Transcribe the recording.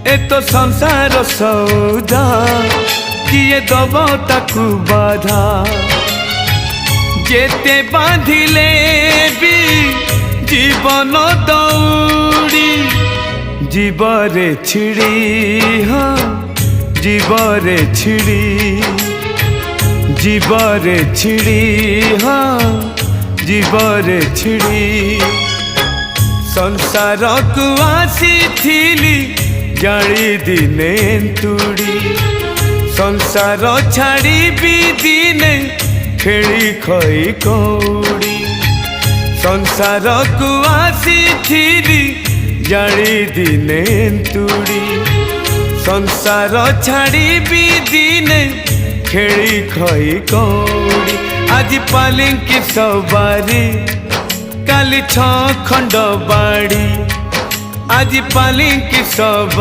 ए तो संसार सौदा किए दब ताकू बाधा जेते बांधिले भी जीवन दौड़ी जीवरे छिड़ी हाँ जीवरे छिड़ी जीवरे छिड़ी हाँ जीवरे छिड़ी संसार को आसी थिली जाड़ी दिने तुड़ी संसार छाड़ी भी दिने खेली खई कौड़ी संसार को आसी थिली जाड़ी दिने तुड़ी संसार छाड़ी भी दिने खेली खई कौड़ी आज पालिंकी सवारी काली 6 खंड बाड़ी आज पालिंकी सवारी।